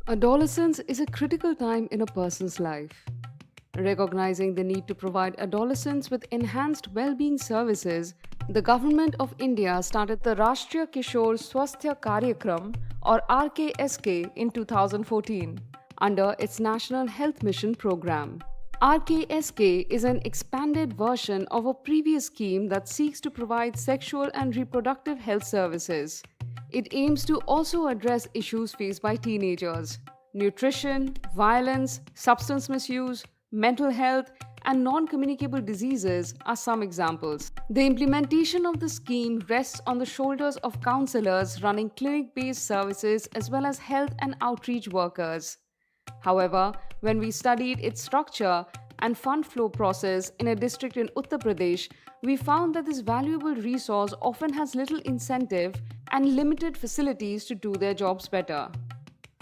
Adolescence is a critical time in a person's life. Recognizing the need to provide adolescents with enhanced well-being services, the Government of India started the Rashtriya Kishore Swasth Karykram or Rksk in 2014 under its National Health Mission program. Rksk is an expanded version of a previous scheme that seeks to provide sexual and reproductive health services. It aims to also address issues faced by teenagers. Nutrition, violence, substance misuse, mental health, and non-communicable diseases are some examples. The implementation of the scheme rests on the shoulders of counselors running clinic-based services as well as health and outreach workers. However, when we studied its structure and fund flow process in a district in Uttar Pradesh, we found that this valuable resource often has little incentive and limited facilities to do their jobs better.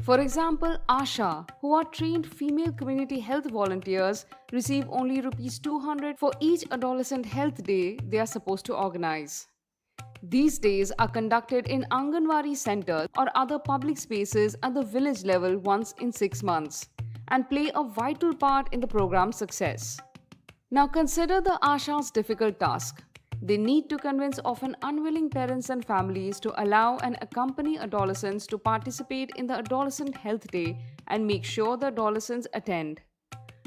For example, ASHA, who are trained female community health volunteers, receive only Rs 200 for each adolescent health day they are supposed to organize. These days are conducted in Anganwadi centers or other public spaces at the village level once in 6 months and play a vital part in the program's success. Now consider the ASHA's difficult task. They need to convince often unwilling parents and families to allow and accompany adolescents to participate in the Adolescent Health Day and make sure the adolescents attend.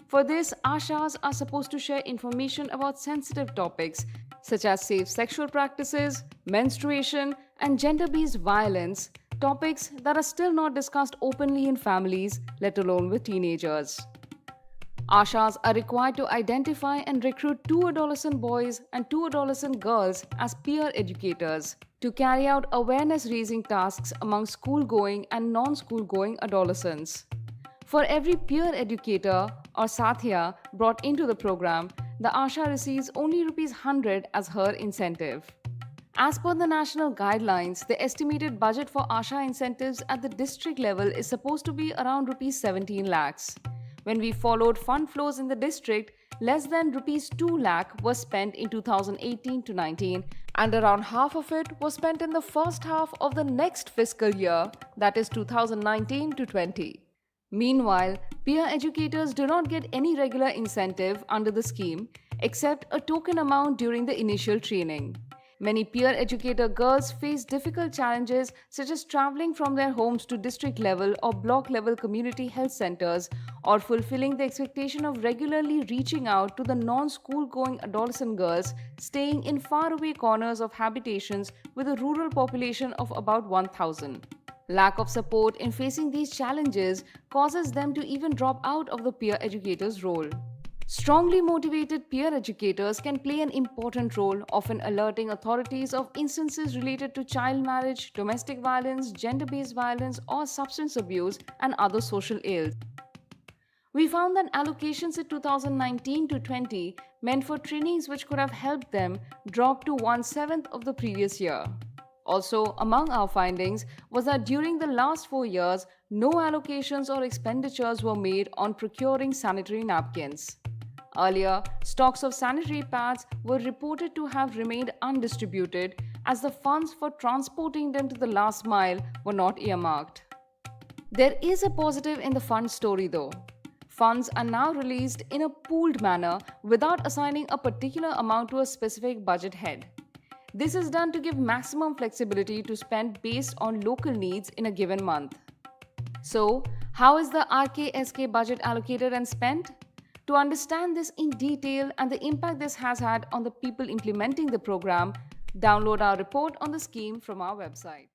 For this, ASHAs are supposed to share information about sensitive topics such as safe sexual practices, menstruation, and gender-based violence, topics that are still not discussed openly in families, let alone with teenagers. ASHAs are required to identify and recruit 2 adolescent boys and 2 adolescent girls as peer educators to carry out awareness-raising tasks among school-going and non-school-going adolescents. For every peer educator or Sathiya brought into the program, the ASHA receives only Rs 100 as her incentive. As per the national guidelines, the estimated budget for ASHA incentives at the district level is supposed to be around Rs 17 lakhs. When we followed fund flows in the district, less than Rs 2 lakh was spent in 2018-19 and around half of it was spent in the first half of the next fiscal year, that is 2019-20. Meanwhile, peer educators do not get any regular incentive under the scheme except a token amount during the initial training. Many peer educator girls face difficult challenges such as traveling from their homes to district level or block level community health centers or fulfilling the expectation of regularly reaching out to the non-school going adolescent girls staying in faraway corners of habitations with a rural population of about 1,000. Lack of support in facing these challenges causes them to even drop out of the peer educator's role. Strongly motivated peer educators can play an important role, often alerting authorities of instances related to child marriage, domestic violence, gender-based violence, or substance abuse and other social ills. We found that allocations in 2019-20 meant for trainings which could have helped them dropped to 1/7 of the previous year. Also, among our findings was that during the last 4 years, no allocations or expenditures were made on procuring sanitary napkins. Earlier, stocks of sanitary pads were reported to have remained undistributed as the funds for transporting them to the last mile were not earmarked. There is a positive in the fund story though. Funds are now released in a pooled manner without assigning a particular amount to a specific budget head. This is done to give maximum flexibility to spend based on local needs in a given month. So, how is the Rksk budget allocated and spent? To understand this in detail and the impact this has had on the people implementing the program, download our report on the scheme from our website.